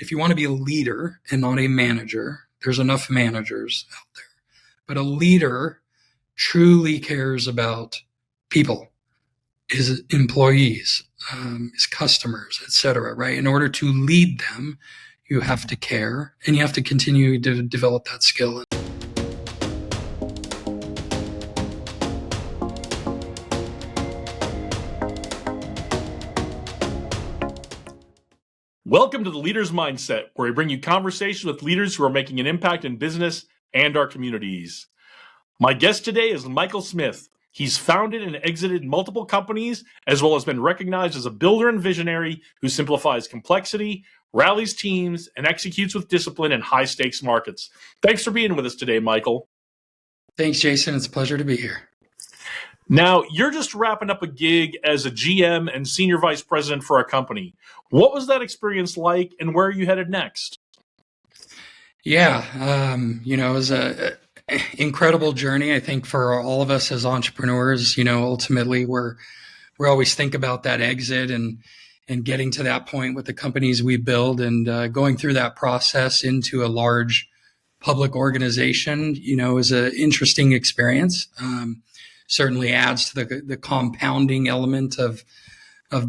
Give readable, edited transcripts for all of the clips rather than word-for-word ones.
if you want to be a leader and not a manager, there's enough managers out there, but a leader truly cares about people, his employees, his customers, etc. Right? In order to lead them, you have to care, and you have to continue to develop that skill. Welcome to the Leader's Mindset, where we bring you conversations with leaders who are making an impact in business and our communities. My guest today is Michael Smith. He's founded and exited multiple companies, as well as been recognized as a builder and visionary who simplifies complexity, rallies teams, and executes with discipline in high-stakes markets. Thanks for being with us today, Michael. Thanks, Jason. It's a pleasure to be here. Now, you're just wrapping up a gig as a GM and senior vice president for a company. What was that experience like, and where are you headed next? Yeah, it was a incredible journey. I think for all of us as entrepreneurs, ultimately we always think about that exit and getting to that point with the companies we build, and going through that process into a large public organization, is an interesting experience. Certainly adds to the compounding element of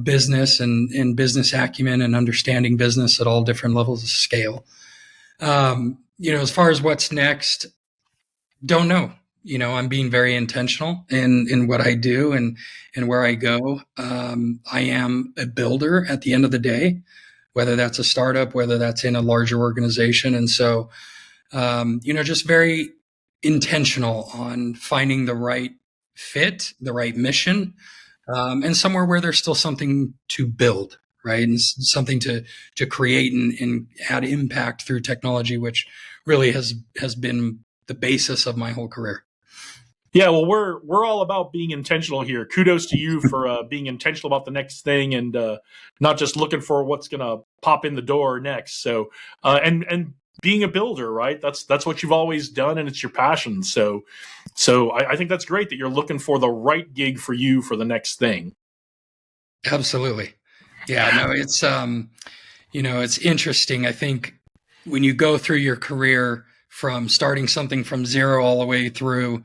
business and business acumen and understanding business at all different levels of scale. As far as what's next, don't know. I'm being very intentional in what I do and where I go. I am a builder at the end of the day, whether that's a startup, whether that's in a larger organization. And so, just very intentional on finding the right fit, the right mission, and somewhere where there's still something to build, right? And something to create and add impact through technology, which really has been the basis of my whole career. Yeah, well, we're all about being intentional here. Kudos to you for being intentional about the next thing and not just looking for what's going to pop in the door next. So, and being a builder, right? That's what you've always done, and it's your passion. So I think that's great that you're looking for the right gig for you for the next thing. Absolutely. Yeah, no, it's it's interesting. I think when you go through your career from starting something from zero all the way through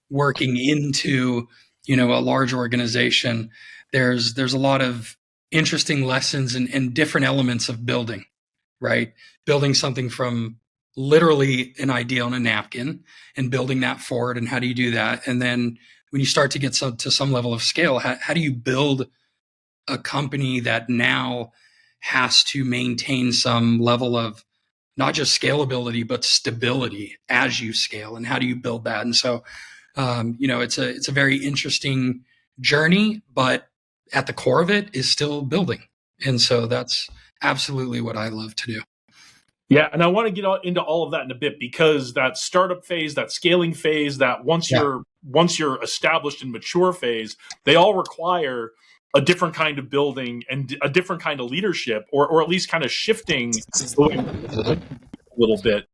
working into, a large organization, there's a lot of interesting lessons and different elements of building, right? Building something from literally an idea on a napkin and building that forward. And how do you do that? And then when you start to get to some level of scale, how do you build a company that now has to maintain some level of not just scalability, but stability as you scale? And how do you build that? And so, it's a very interesting journey, but at the core of it is still building. And so that's absolutely what I love to do. Yeah, and I want to get into all of that in a bit, because that startup phase, that scaling phase, that once you're established and mature phase, they all require a different kind of building and a different kind of leadership, or at least kind of shifting a little bit.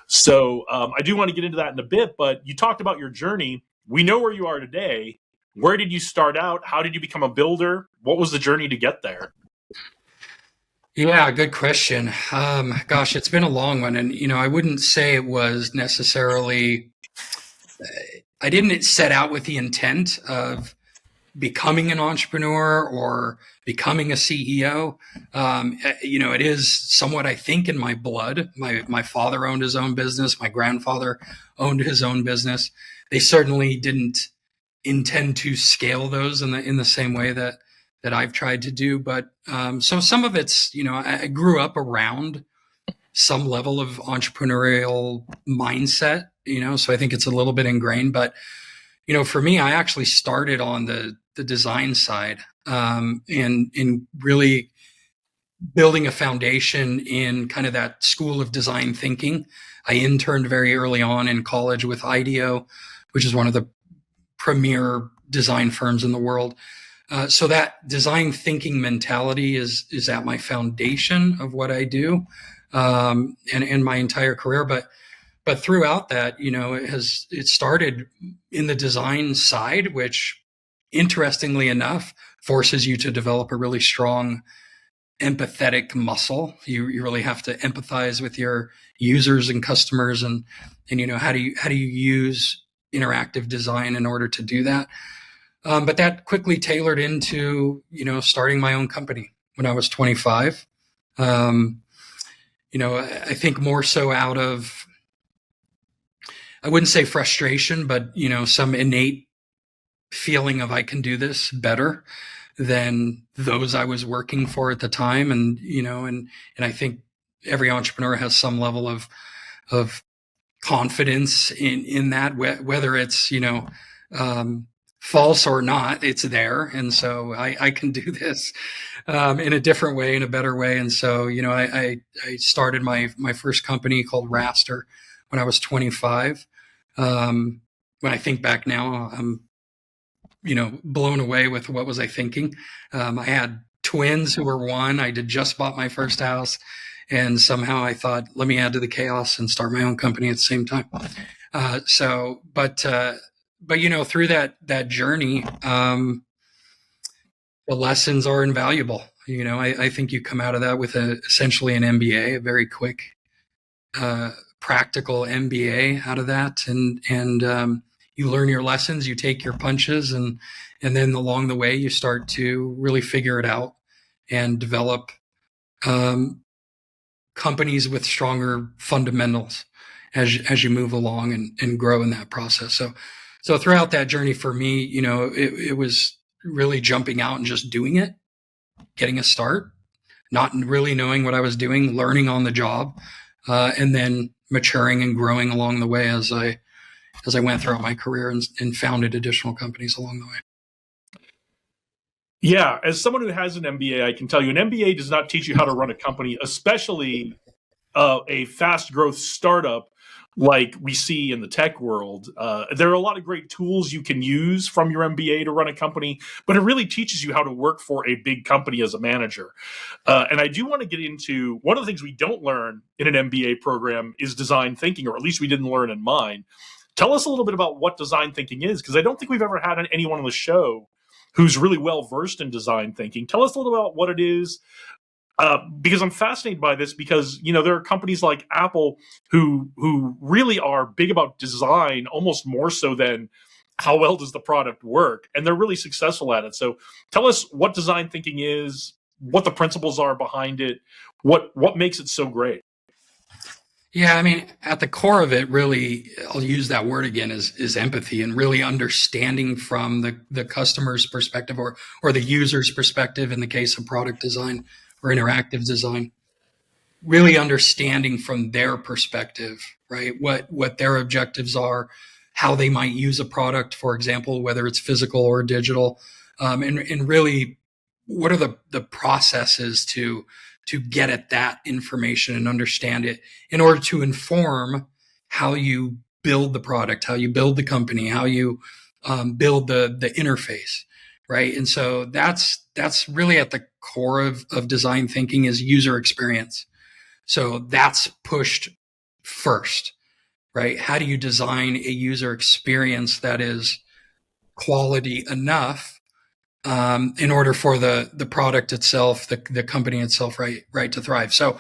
So I do want to get into that in a bit, but you talked about your journey. We know where you are today. Where did you start out? How did you become a builder? What was the journey to get there? Yeah, good question. Gosh, it's been a long one. And, I wouldn't say it was necessarily, I didn't set out with the intent of becoming an entrepreneur or becoming a CEO. It is somewhat, I think, in my blood. My father owned his own business. My grandfather owned his own business. They certainly didn't intend to scale those in the same way that I've tried to do. But so some of it's, I grew up around some level of entrepreneurial mindset, so I think it's a little bit ingrained. But, for me, I actually started on the design side and really building a foundation in kind of that school of design thinking. I interned very early on in college with IDEO, which is one of the premier design firms in the world. So that design thinking mentality is at my foundation of what I do, and my entire career. But throughout that, it started in the design side, which interestingly enough forces you to develop a really strong empathetic muscle. You really have to empathize with your users and customers, and how do you use interactive design in order to do that. But that quickly tailored into starting my own company when I was 25. I think more so out of, I wouldn't say frustration, but some innate feeling of I can do this better than those I was working for at the time. And I think every entrepreneur has some level of confidence in that, whether it's false or not, it's there. And so I can do this in a different way, in a better way. And so I started my first company called Raster when I was 25. When I think back now, I'm blown away with what was I thinking. I had twins who were one. I had just bought my first house, and somehow I thought, let me add to the chaos and start my own company at the same time. But through that journey, the lessons are invaluable. I think you come out of that with essentially an MBA, a very quick, practical MBA out of that, and you learn your lessons, you take your punches, and then along the way you start to really figure it out and develop companies with stronger fundamentals as you move along and grow in that process. So throughout that journey for me, it was really jumping out and just doing it, getting a start, not really knowing what I was doing, learning on the job, and then maturing and growing along the way as I went throughout my career and founded additional companies along the way. Yeah, as someone who has an MBA, I can tell you an MBA does not teach you how to run a company, especially a fast growth startup like we see in the tech world. There are a lot of great tools you can use from your MBA to run a company, but it really teaches you how to work for a big company as a manager. And I do want to get into one of the things we don't learn in an MBA program is design thinking, or at least we didn't learn in mine. Tell us a little bit about what design thinking is, because I don't think we've ever had anyone on the show who's really well versed in design thinking. Tell us a little about what it is, because I'm fascinated by this, because there are companies like Apple who really are big about design, almost more so than how well does the product work, and they're really successful at it. So tell us what design thinking is, what the principles are behind it, what makes it so great. Yeah, I mean, at the core of it, really, I'll use that word again, is empathy, and really understanding from the customer's perspective, or the user's perspective in the case of product design or interactive design. Really understanding from their perspective, right? What their objectives are, how they might use a product, for example, whether it's physical or digital, and really what are the processes to get at that information and understand it in order to inform how you build the product, how you build the company, how you build the interface, right? And so that's really at the core of design thinking, is user experience. So that's pushed first, right? How do you design a user experience that is quality enough in order for the product itself, the company itself, right to thrive? So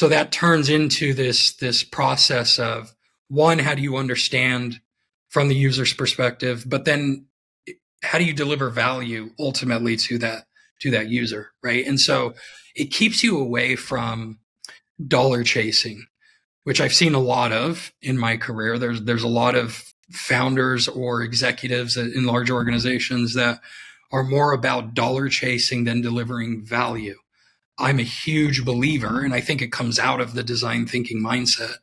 that turns into this process of, one, how do you understand from the user's perspective, but then how do you deliver value ultimately to that user, right? And so it keeps you away from dollar chasing, which I've seen a lot of in my career. There's a lot of founders or executives in large organizations that are more about dollar chasing than delivering value. I'm a huge believer, and I think it comes out of the design thinking mindset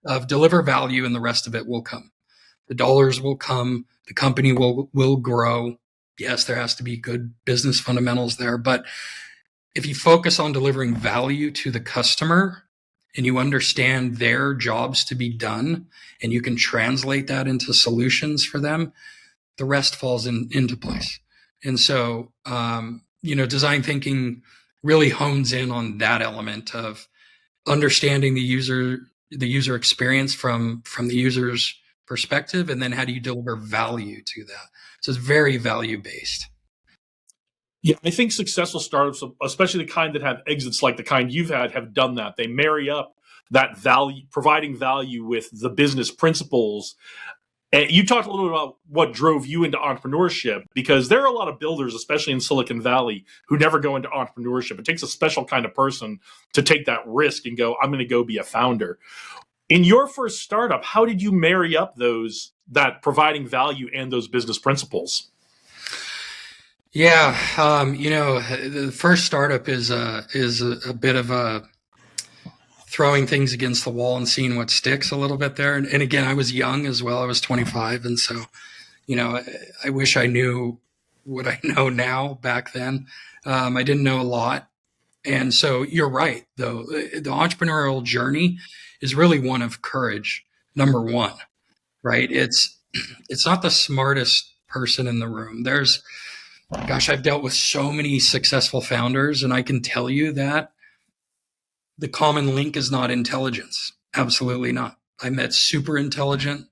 of deliver value and the rest of it will come. The dollars will come, the company will grow. Yes, there has to be good business fundamentals there, but if you focus on delivering value to the customer and you understand their jobs to be done and you can translate that into solutions for them, the rest falls into place. And so, design thinking really hones in on that element of understanding the user experience from the user's perspective, and then how do you deliver value to that? So it's very value based. Yeah, I think successful startups, especially the kind that have exits like the kind you've had, have done that. They marry up that value, providing value with the business principles. And you talked a little bit about what drove you into entrepreneurship, because there are a lot of builders, especially in Silicon Valley, who never go into entrepreneurship. It takes a special kind of person to take that risk and go, I'm going to go be a founder. In your first startup, how did you marry up that providing value and those business principles? Yeah, the first startup is a bit of a throwing things against the wall and seeing what sticks a little bit there. And again, I was young as well. I was 25, and so I wish I knew what I know now back then. I didn't know a lot, and so you're right. Though the entrepreneurial journey is really one of courage. Number one, right? It's not the smartest person in the room. Gosh, I've dealt with so many successful founders, and I can tell you that the common link is not intelligence. Absolutely not. I met super intelligent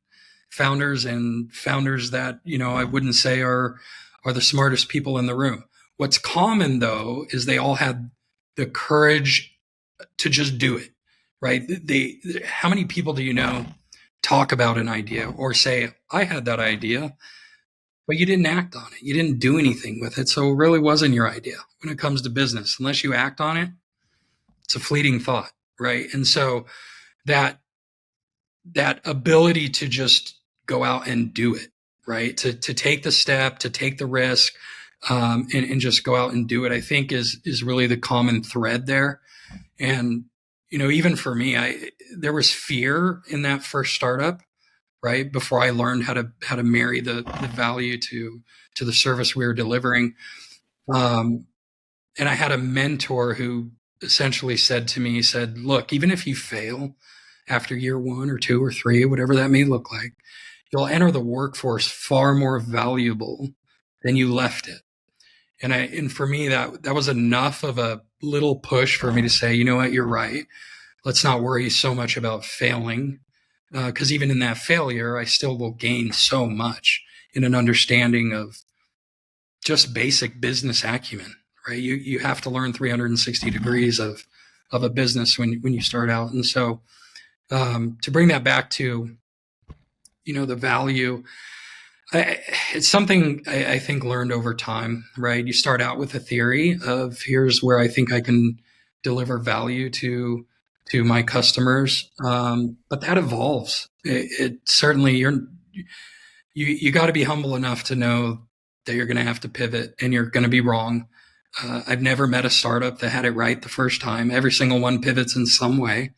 founders and founders that, I wouldn't say are the smartest people in the room. What's common though is they all had the courage to just do it, right? How many people do you know talk about an idea or say, I had that idea, but you didn't act on it. You didn't do anything with it. So it really wasn't your idea when it comes to business. Unless you act on it, it's a fleeting thought, right? And so that ability to just go out and do it, right? To take the step, to take the risk, and just go out and do it, I think is really the common thread there. And even for me, there was fear in that first startup, right? Before I learned how to marry the value to the service we were delivering. And I had a mentor who essentially said to me, he said, look, even if you fail after year 1 or 2 or 3, whatever that may look like, you'll enter the workforce far more valuable than you left it. And for me, that was enough of a little push for me to say, you know what, you're right. Let's not worry so much about failing. Because even in that failure, I still will gain so much in an understanding of just basic business acumen, right? You have to learn 360 degrees of a business when you start out. And so to bring that back to, the value, it's something I think learned over time, right? You start out with a theory of here's where I think I can deliver value to my customers, but that evolves. It certainly you got to be humble enough to know that you're going to have to pivot and you're going to be wrong. I've never met a startup that had it right the first time. Every single one pivots in some way,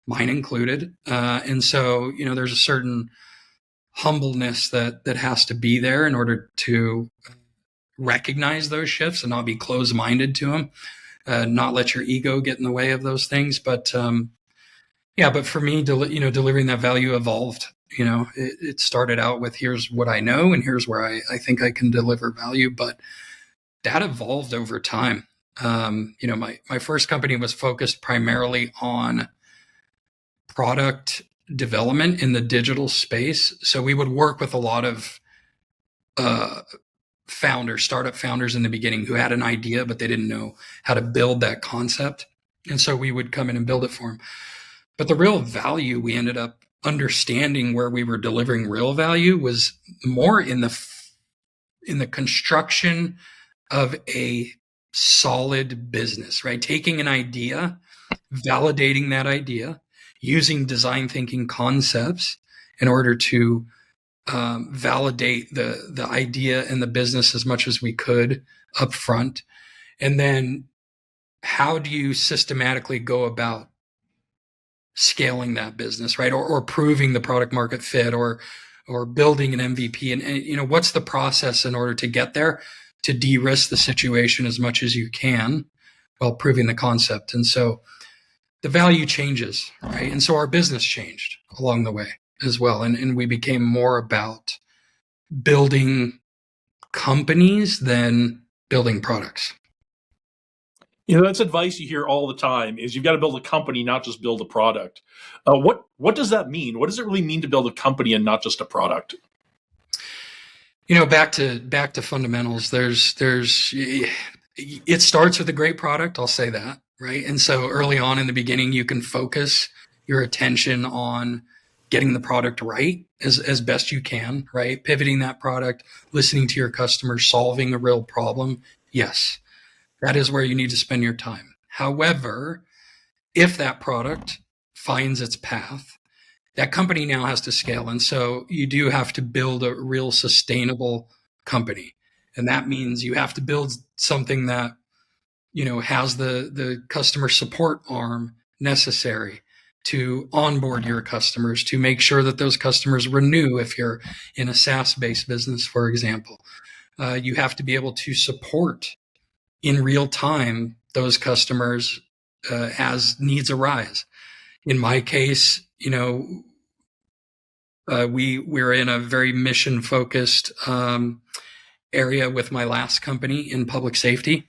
mine included. And so, there's a certain humbleness that has to be there in order to recognize those shifts and not be closed-minded to them, not let your ego get in the way of those things. But but for me, delivering that value evolved. It started out with here's what I know and here's where I think I can deliver value, but that evolved over time. My first company was focused primarily on product development in the digital space. So we would work with a lot of startup founders in the beginning who had an idea, but they didn't know how to build that concept. And so we would come in and build it for them. But the real value we ended up understanding where we were delivering real value was more in the construction of a solid business, right? Taking an idea, validating that idea, using design thinking concepts in order to validate the idea and the business as much as we could up front. And then how do you systematically go about scaling that business, right? Or proving the product market fit or building an MVP and what's the process in order to get there to de-risk the situation as much as you can while proving the concept. And so the value changes, right? And so our business changed along the way as well. And we became more about building companies than building products. That's advice you hear all the time is you've got to build a company, not just build a product. What does that mean? What does it really mean to build a company and not just a product? Back to fundamentals. It starts with a great product. I'll say that, right? And so early on in the beginning, you can focus your attention on getting the product right as best you can, right? Pivoting that product, listening to your customers, solving a real problem. Yes, that is where you need to spend your time. However, if that product finds its path, that company now has to scale. And so you do have to build a real sustainable company. And that means you have to build something that, has the customer support arm necessary to onboard your customers, to make sure that those customers renew if you're in a SaaS-based business, for example. You have to be able to support in real time those customers as needs arise. In my case, we're in a very mission focused area with my last company in public safety.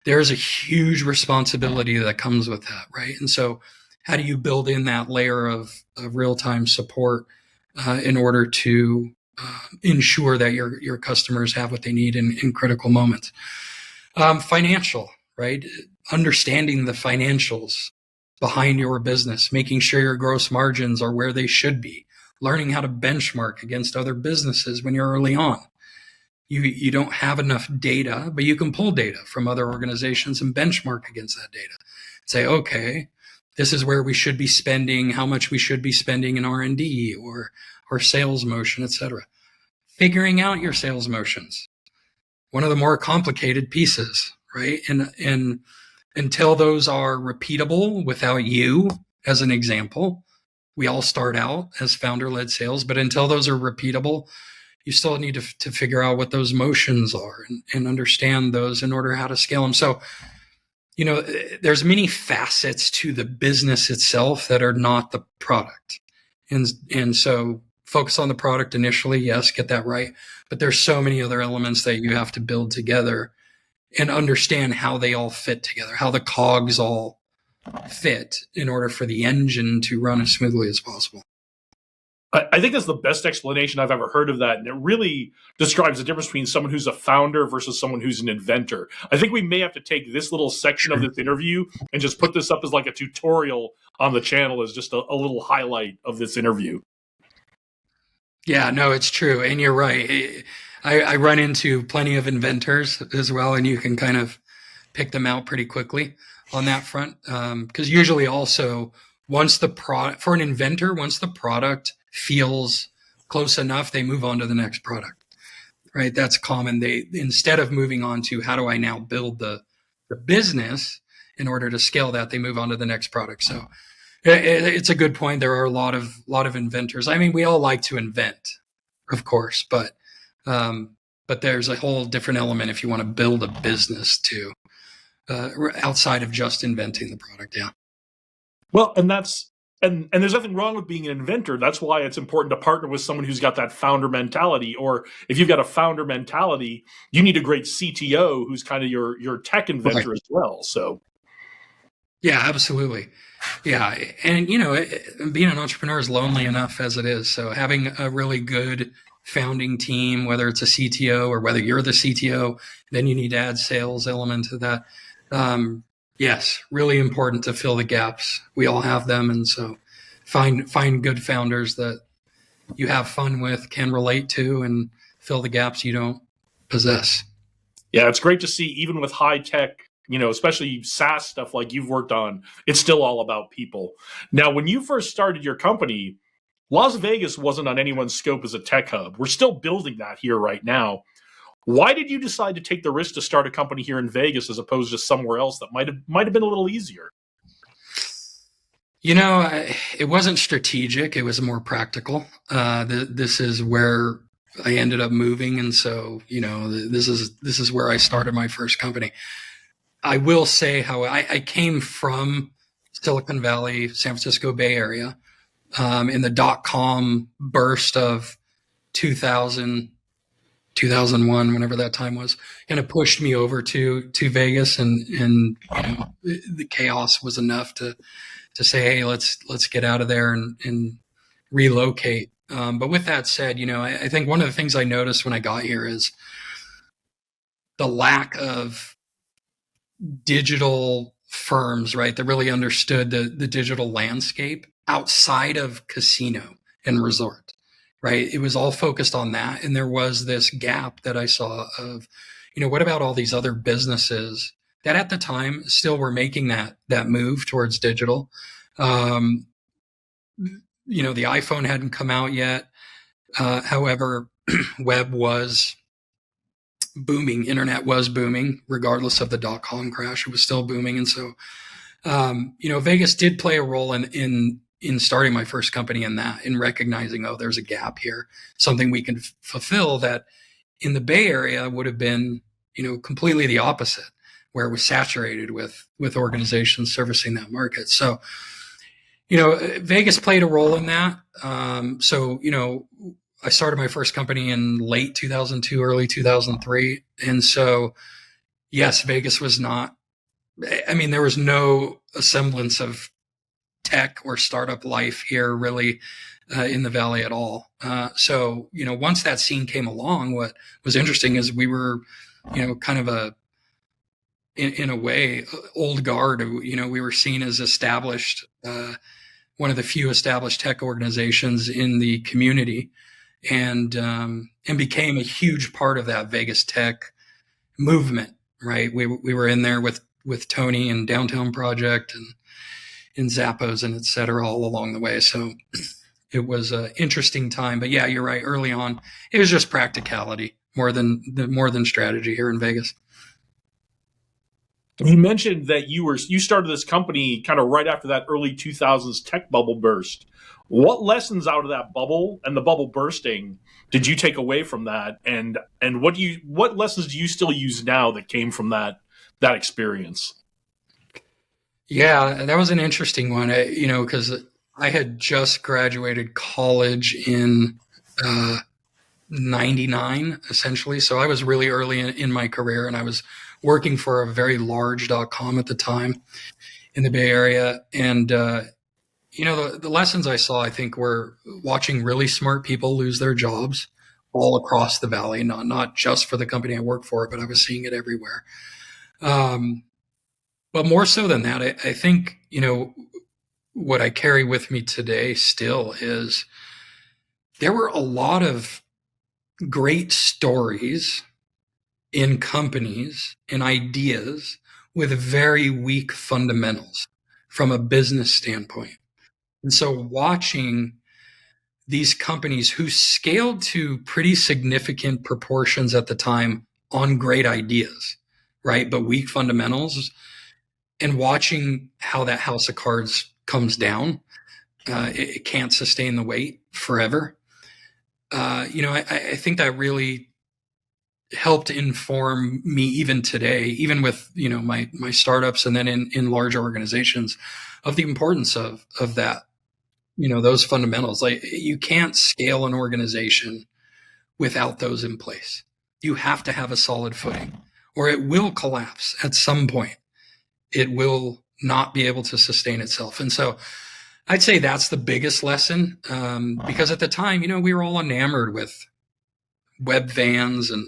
There's a huge responsibility that comes with that, right? And so, how do you build in that layer of real time support in order to ensure that your customers have what they need in critical moments? Financial, right? Understanding the financials behind your business, making sure your gross margins are where they should be, learning how to benchmark against other businesses when you're early on. You don't have enough data, but you can pull data from other organizations and benchmark against that data. Say, okay, this is where we should be spending, how much we should be spending in R&D or sales motion, etc. Figuring out your sales motions, one of the more complicated pieces, right? And until those are repeatable without you as an example, we all start out as founder-led sales, but until those are repeatable, you still need to figure out what those motions are and understand those in order how to scale them. So, there's many facets to the business itself that are not the product. And so focus on the product initially, yes, get that right. But there's so many other elements that you have to build together and understand how they all fit together, how the cogs all fit in order for the engine to run as smoothly as possible. I think that's the best explanation I've ever heard of that. And it really describes the difference between someone who's a founder versus someone who's an inventor. I think we may have to take this little section of this interview and just put this up as like a tutorial on the channel as just a little highlight of this interview. Yeah, no, it's true. And you're right. I run into plenty of inventors as well, and you can kind of pick them out pretty quickly on that front. Because usually also once the product, for an inventor, once the product feels close enough, they move on to the next product, right? That's common. They, instead of moving on to how do I now build the business in order to scale that, they move on to the next product. So it's a good point. There are a lot of inventors. I mean, we all like to invent, of course, but there's a whole different element if you want to build a business too, outside of just inventing the product. Yeah. Well, and there's nothing wrong with being an inventor. That's why it's important to partner with someone who's got that founder mentality. Or if you've got a founder mentality, you need a great CTO who's kind of your tech inventor as well. So, yeah, absolutely. Yeah, and being an entrepreneur is lonely enough as it is. So having a really good founding team, whether it's a CTO or whether you're the CTO, then you need to add sales element to that. Yes, really important to fill the gaps. We all have them, and so find good founders that you have fun with, can relate to, and fill the gaps you don't possess. Yeah, it's great to see, even with high tech, especially SaaS stuff like you've worked on, it's still all about people. Now, when you first started your company, Las Vegas wasn't on anyone's scope as a tech hub. We're still building that here right now. Why did you decide to take the risk to start a company here in Vegas as opposed to somewhere else that might have been a little easier? It wasn't strategic. It was more practical. This is where I ended up moving, and so this is where I started my first company. I will say how I came from Silicon Valley, San Francisco Bay Area, in the .com burst of 2000. 2001, whenever that time was, kind of pushed me over to Vegas, and the chaos was enough to say, hey, let's get out of there and relocate. But with that said, I think one of the things I noticed when I got here is the lack of digital firms, right, that really understood the digital landscape outside of casino and resort, right? It was all focused on that. And there was this gap that I saw of, what about all these other businesses that at the time still were making that move towards digital? Um, the iPhone hadn't come out yet. However, web was booming, internet was booming, regardless of the dot-com crash. It was still booming. And so, Vegas did play a role in starting my first company in recognizing, there's a gap here, something we can fulfill that in the Bay Area would have been, completely the opposite, where it was saturated with organizations servicing that market. So, Vegas played a role in that. I started my first company in late 2002, early 2003. And so, yes, Vegas was not, there was no semblance of tech or startup life here really in the Valley at all. Once that scene came along, what was interesting is we were, kind of in a way, old guard. We were seen as established, one of the few established tech organizations in the community, and became a huge part of that Vegas tech movement. Right, we were in there with Tony and Downtown Project and Zappos and et cetera all along the way. So it was an interesting time. But yeah, you're right. Early on, it was just practicality more than strategy here in Vegas. You mentioned that you started this company kind of right after that early 2000s tech bubble burst. What lessons out of that bubble and the bubble bursting did you take away from that? And what lessons do you still use now that came from that experience? Yeah, that was an interesting one, because I had just graduated college in 99, essentially. So I was really early in my career, and I was working for a very large .com at the time in the Bay Area. And, the lessons I saw, I think, were watching really smart people lose their jobs all across the Valley, not just for the company I work for, but I was seeing it everywhere. But more so than that, I think, what I carry with me today still is there were a lot of great stories in companies and ideas with very weak fundamentals from a business standpoint. And so watching these companies who scaled to pretty significant proportions at the time on great ideas, right, but weak fundamentals, and watching how that house of cards comes down, it can't sustain the weight forever. I think that really helped inform me even today, even with my startups and then in large organizations, of the importance of that. Those fundamentals. Like, you can't scale an organization without those in place. You have to have a solid footing, or it will collapse at some point. It will not be able to sustain itself. And so I'd say that's the biggest lesson, because at the time, we were all enamored with web vans and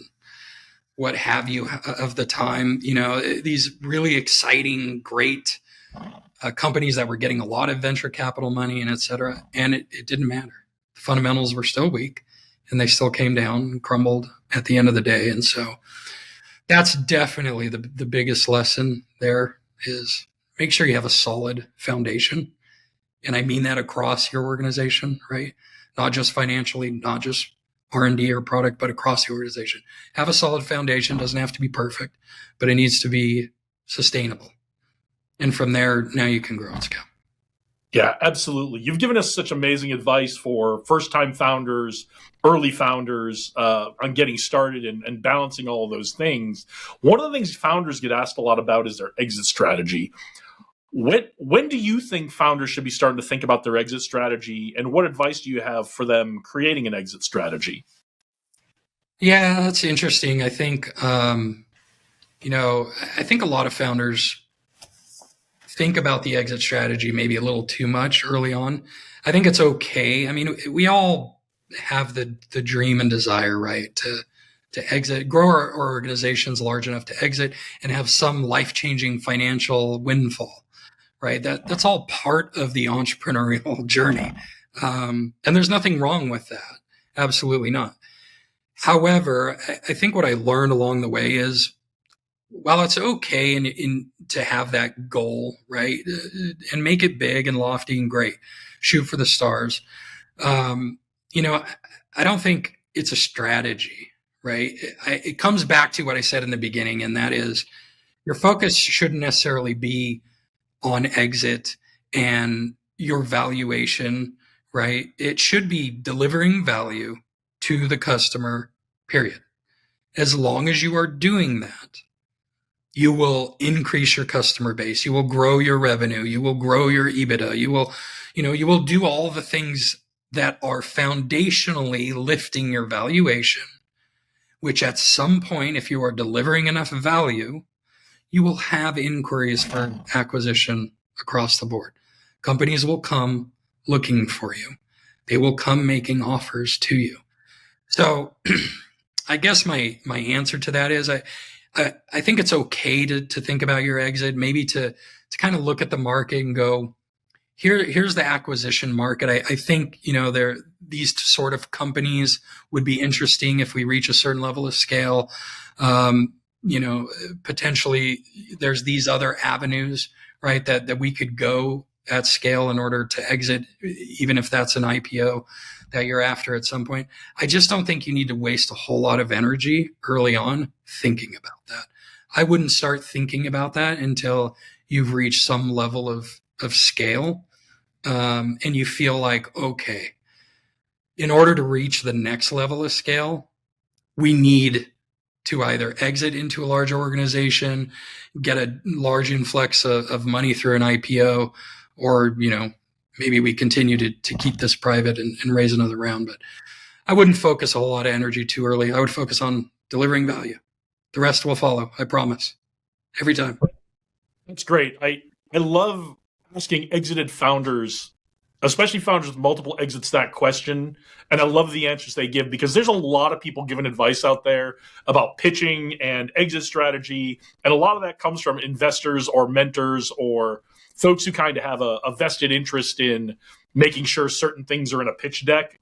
what have you of the time, these really exciting, great companies that were getting a lot of venture capital money and et cetera. And it didn't matter. The fundamentals were still weak, and they still came down and crumbled at the end of the day. And so that's definitely the biggest lesson there is make sure you have a solid foundation. And I mean that across your organization, right? Not just financially, not just R&D or product, but across the organization. Have a solid foundation. Doesn't have to be perfect, but it needs to be sustainable. And from there, now you can grow and scale. Yeah, absolutely. You've given us such amazing advice for first-time founders, early founders, on getting started and balancing all of those things. One of the things founders get asked a lot about is their exit strategy. When do you think founders should be starting to think about their exit strategy, and what advice do you have for them creating an exit strategy? Yeah, that's interesting. I think, I think a lot of founders think about the exit strategy maybe a little too much early on. I think it's okay. I mean, we all have the dream and desire, right, to exit, grow our organizations large enough to exit and have some life-changing financial windfall, right? That's all part of the entrepreneurial journey. And there's nothing wrong with that. Absolutely not. However, I think what I learned along the way is, while it's okay to have that goal, right, and make it big and lofty and great, shoot for the stars. Um, I don't think it's a strategy, right? It comes back to what I said in the beginning, and that is your focus shouldn't necessarily be on exit and your valuation, right? It should be delivering value to the customer, period. As long as you are doing that, you will increase your customer base. You will grow your revenue. You will grow your EBITDA. You will do all the things that are foundationally lifting your valuation, which at some point, if you are delivering enough value, you will have inquiries for acquisition across the board. Companies will come looking for you. They will come making offers to you. So I guess my answer to that is I think it's okay to think about your exit, maybe to kind of look at the market and go, here's the acquisition market. I think, these sort of companies would be interesting if we reach a certain level of scale. Potentially there's these other avenues, right, that we could go at scale in order to exit, even if that's an IPO that you're after at some point. I just don't think you need to waste a whole lot of energy early on thinking about that. I wouldn't start thinking about that until you've reached some level of scale, and you feel like, okay, in order to reach the next level of scale, we need to either exit into a large organization, get a large influx of money through an IPO, or, maybe we continue to keep this private and raise another round. But I wouldn't focus a whole lot of energy too early. I would focus on delivering value. The rest will follow, I promise. Every time. That's great. I love asking exited founders, especially founders with multiple exits, that question. And I love the answers they give, because there's a lot of people giving advice out there about pitching and exit strategy. And a lot of that comes from investors or mentors or folks who kind of have a vested interest in making sure certain things are in a pitch deck.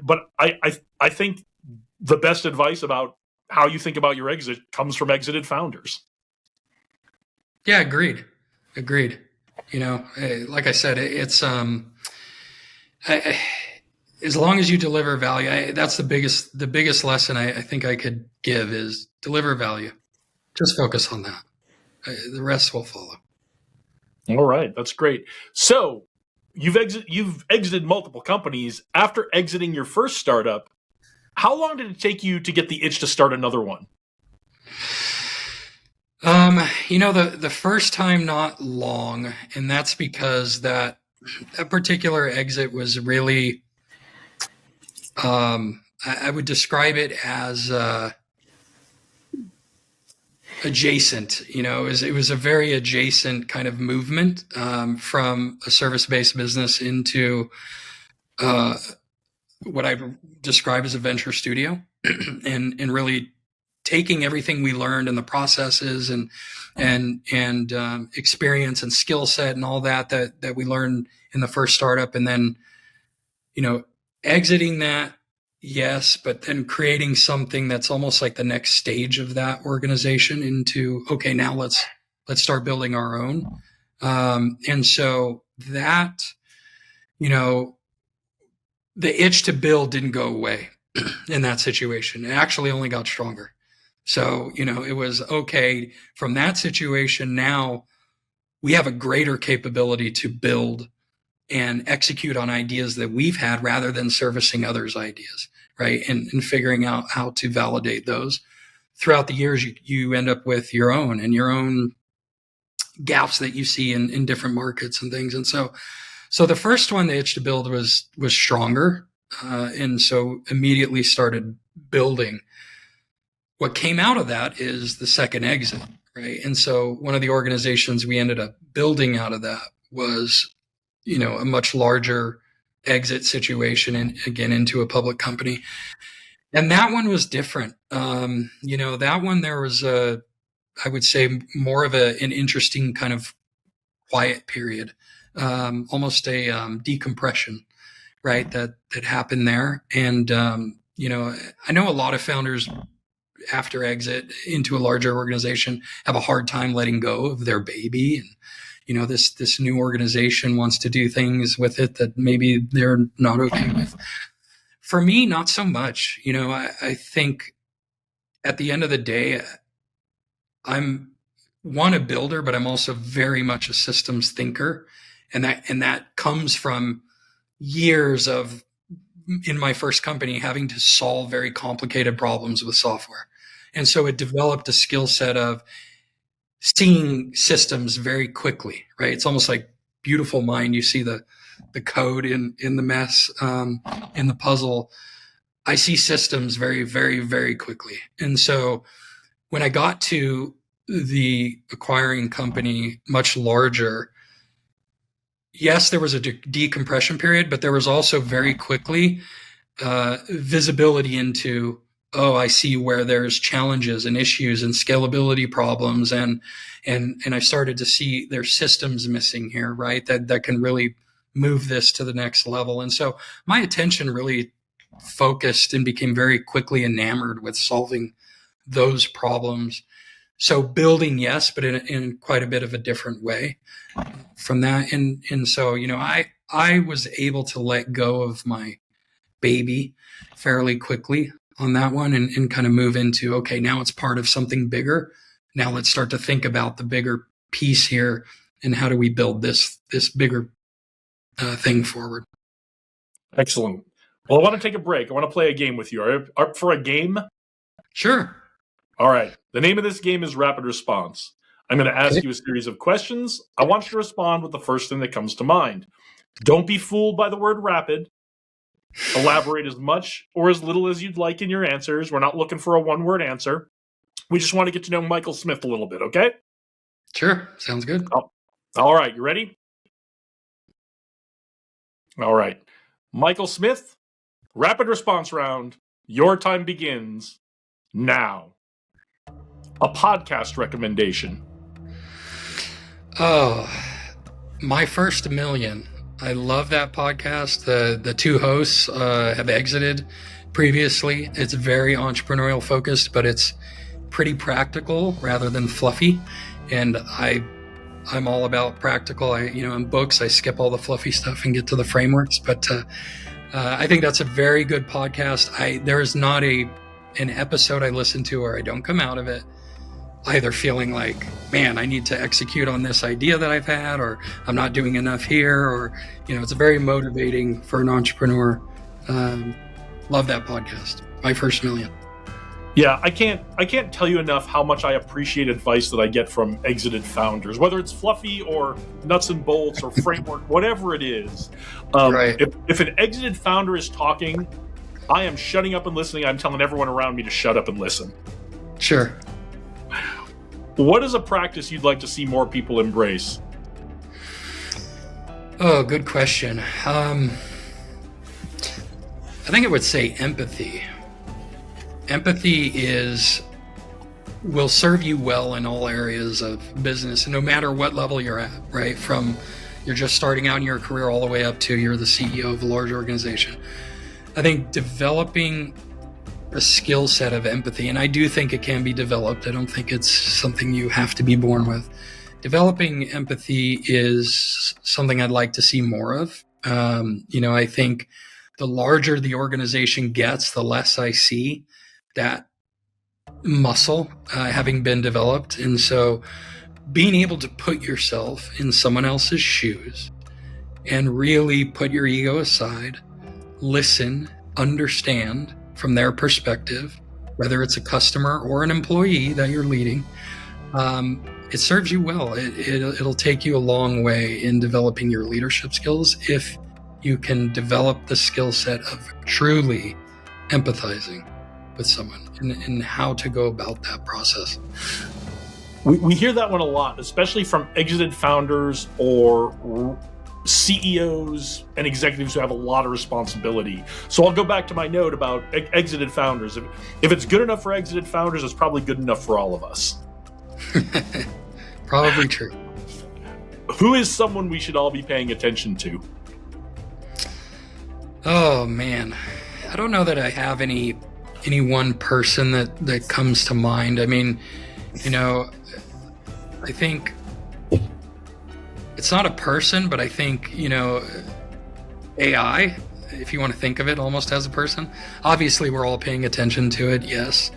But I think the best advice about how you think about your exit comes from exited founders. Yeah, agreed. Like I said, it's as long as you deliver value, that's the biggest lesson I think I could give is deliver value. Just focus on that. The rest will follow. All right, that's great. So you've exited multiple companies. After exiting your first startup, how long did it take you to get the itch to start another one? The first time, not long, and that's because that particular exit was really, I would describe it as adjacent. It was a very adjacent kind of movement from a service-based business into what I describe as a venture studio, and really taking everything we learned in the processes and experience and skill set and all that we learned in the first startup, and then exiting that, yes, but then creating something that's almost like the next stage of that organization into, okay, now let's start building our own. And so that, the itch to build didn't go away in that situation. It actually only got stronger. So, it was okay from that situation. Now we have a greater capability to build and execute on ideas that we've had rather than servicing others' ideas, right? And figuring out how to validate those. Throughout the years, you end up with your own gaps that you see in different markets and things. And so the first one, the itch to build, was stronger. And so immediately started building. What came out of that is the second exit, right? And so one of the organizations we ended up building out of that was, a much larger exit situation and again into a public company. And that one was different. That one, there was I would say more of an interesting kind of quiet period, almost a decompression, right? That happened there. And, I know a lot of founders after exit into a larger organization have a hard time letting go of their baby. And, this new organization wants to do things with it that maybe they're not okay with. For me, not so much. I think at the end of the day, I'm a builder, but I'm also very much a systems thinker. And that comes from years of, in my first company, having to solve very complicated problems with software. And so it developed a skill set of seeing systems very quickly, right? It's almost like Beautiful Mind. You see the code in the mess, in the puzzle. I see systems very, very, very quickly. And so when I got to the acquiring company, much larger, yes, there was a decompression period, but there was also very quickly visibility into, I see where there's challenges and issues and scalability problems, and I started to see there's systems missing here, right? That can really move this to the next level. And so my attention really focused and became very quickly enamored with solving those problems. So building, yes, but in quite a bit of a different way from that. And so, I was able to let go of my baby fairly quickly on that one and kind of move into, okay, now it's part of something bigger. Now let's start to think about the bigger piece here and how do we build this bigger thing forward. Excellent. Well, I want to take a break. I want to play a game with you. Are you up for a game? Sure. All right. The name of this game is Rapid Response. I'm going to ask you a series of questions. I want you to respond with the first thing that comes to mind. Don't be fooled by the word rapid. Elaborate as much or as little as you'd like in your answers. We're not looking for a one-word answer. We just want to get to know Michael Smith a little bit, okay? Sure. Sounds good. All right. You ready? All right. Michael Smith, rapid response round. Your time begins now. A podcast recommendation. Oh, My First Million. I love that podcast. The two hosts have exited previously. It's very entrepreneurial focused, but it's pretty practical rather than fluffy. And I'm all about practical. In books, I skip all the fluffy stuff and get to the frameworks. But I think that's a very good podcast. There is not an episode I listen to where I don't come out of it either feeling like, man, I need to execute on this idea that I've had, or I'm not doing enough here, or, it's very motivating for an entrepreneur. Love that podcast. My First Million. Yeah, I can't tell you enough how much I appreciate advice that I get from exited founders, whether it's fluffy or nuts and bolts or framework, whatever it is. Right. If an exited founder is talking, I am shutting up and listening. I'm telling everyone around me to shut up and listen. Sure. What is a practice you'd like to see more people embrace? Oh, good question. I think I would say empathy. Empathy will serve you well in all areas of business, and no matter what level you're at, right? From you're just starting out in your career all the way up to you're the CEO of a large organization. I think developing a skill set of empathy, and I do think it can be developed. I don't think it's something you have to be born with. Developing empathy is something I'd like to see more of. I think the larger the organization gets, the less I see that muscle having been developed. And so being able to put yourself in someone else's shoes and really put your ego aside, listen, understand from their perspective, whether it's a customer or an employee that you're leading, it serves you well. It'll take you a long way in developing your leadership skills if you can develop the skill set of truly empathizing with someone and how to go about that process. We hear that one a lot, especially from exited founders or CEOs and executives who have a lot of responsibility. So I'll go back to my note about exited founders. If it's good enough for exited founders, it's probably good enough for all of us. Probably true. Who is someone we should all be paying attention to? Oh man, I don't know that I have any one person that comes to mind. I mean, I think it's not a person, but I think, AI, if you want to think of it almost as a person. Obviously, we're all paying attention to it, yes.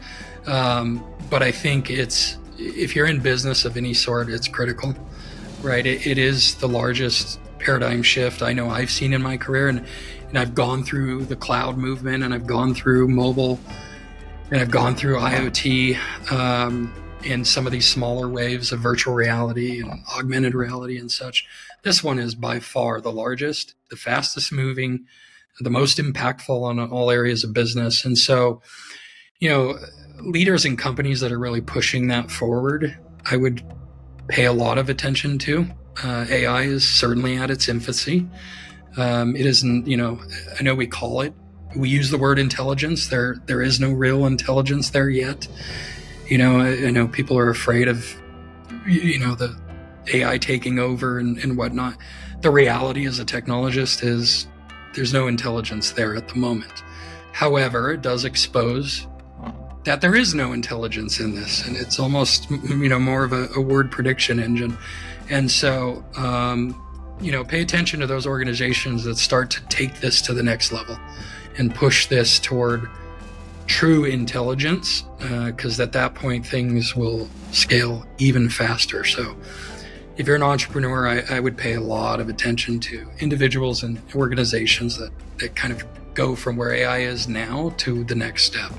But I think if you're in business of any sort, it's critical, right? It is the largest paradigm shift I know I've seen in my career. And I've gone through the cloud movement, and I've gone through mobile, and I've gone through IoT, in some of these smaller waves of virtual reality and augmented reality and such. This one is by far the largest, the fastest moving, the most impactful on all areas of business. And so, leaders and companies that are really pushing that forward, I would pay a lot of attention to. AI is certainly at its infancy. It isn't, I know we use the word intelligence. There is no real intelligence there yet. I know people are afraid of, the AI taking over and whatnot. The reality as a technologist is there's no intelligence there at the moment. However, it does expose that there is no intelligence in this, and it's almost, more of a word prediction engine. And so, pay attention to those organizations that start to take this to the next level and push this toward true intelligence, because at that point things will scale even faster. So if you're an entrepreneur, I would pay a lot of attention to individuals and organizations that kind of go from where AI is now to the next step.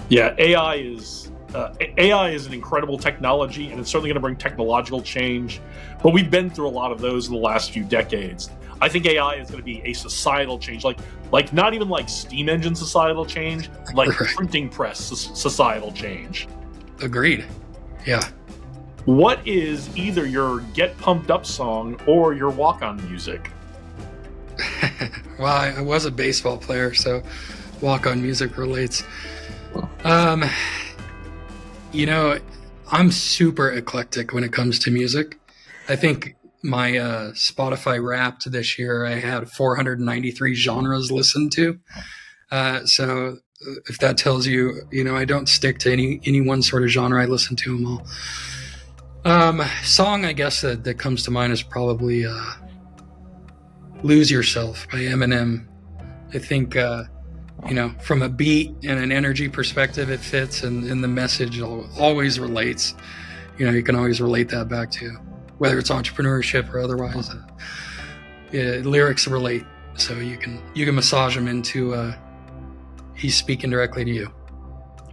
Yeah, AI is an incredible technology, and it's certainly going to bring technological change. But we've been through a lot of those in the last few decades. I think AI is going to be a societal change, like not even like steam engine societal change, like Right. printing press societal change. Agreed. Yeah. What is either your get pumped up song or your walk on music? Well, I was a baseball player, so walk-on music relates. I'm super eclectic when it comes to music. I think my Spotify Wrapped this year, I had 493 genres listened to. So if that tells you, I don't stick to any one sort of genre. I listen to them all. Song, I guess, that comes to mind is probably Lose Yourself by Eminem. I think, from a beat and an energy perspective, it fits, and the message always relates. You can always relate that back to whether it's entrepreneurship or otherwise. Lyrics relate, so you can massage them into he's speaking directly to you.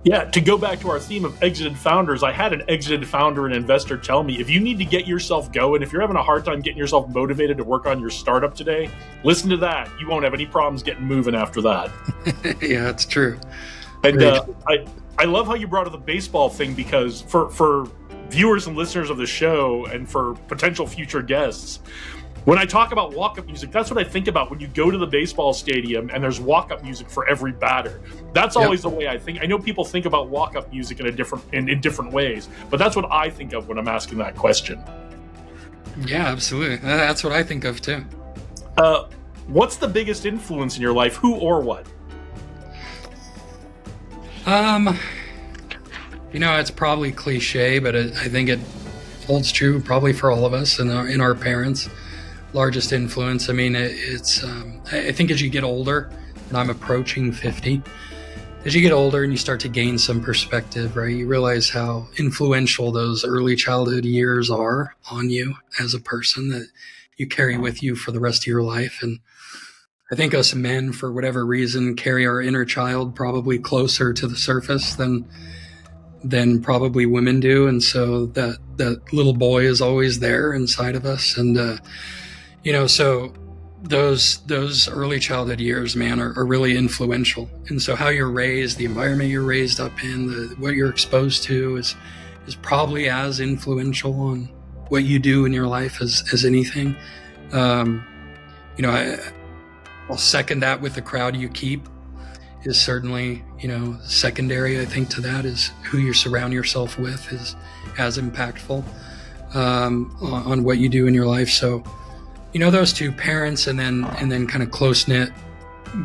Yeah, to go back to our theme of exited founders, I had an exited founder and investor tell me, if you need to get yourself going, if you're having a hard time getting yourself motivated to work on your startup today, listen to that. You won't have any problems getting moving after that. Yeah, it's true. And I love how you brought up the baseball thing, because for viewers and listeners of the show and for potential future guests, when I talk about walk-up music, that's what I think about when you go to the baseball stadium and there's walk-up music for every batter. That's always the way I think. I know people think about walk-up music in different ways, but that's what I think of when I'm asking that question. Yeah, absolutely. That's what I think of too. What's the biggest influence in your life? Who or what? It's probably cliche, but I think it holds true probably for all of us and our parents. Largest influence. I mean, it's I think as you get older, and I'm approaching 50, as you get older and you start to gain some perspective, right, you realize how influential those early childhood years are on you as a person, that you carry with you for the rest of your life. And I think us men, for whatever reason, carry our inner child probably closer to the surface than probably women do. And so that little boy is always there inside of us. And so those early childhood years, man, are really influential. And so how you're raised, the environment you're raised up in, what you're exposed to is probably as influential on what you do in your life as anything. You know, I'll second that with the crowd you keep is certainly, you know, secondary. I think to that is who you surround yourself with is as impactful on what you do in your life. So, you know, those two, parents and then kind of close knit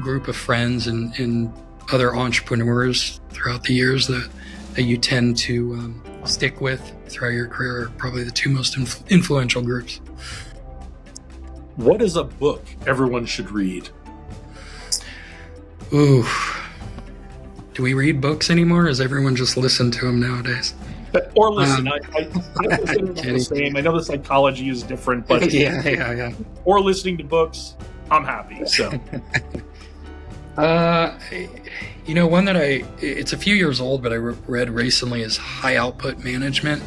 group of friends and other entrepreneurs throughout the years that you tend to stick with throughout your career are probably the two most influential groups. What is a book everyone should read? Ooh. Do we read books anymore? Or does everyone just listen to them nowadays? Or listen. I consider them the same. I know the psychology is different, but yeah. Or listening to books, I'm happy. So, you know, one that it's a few years old, but I read recently is High Output Management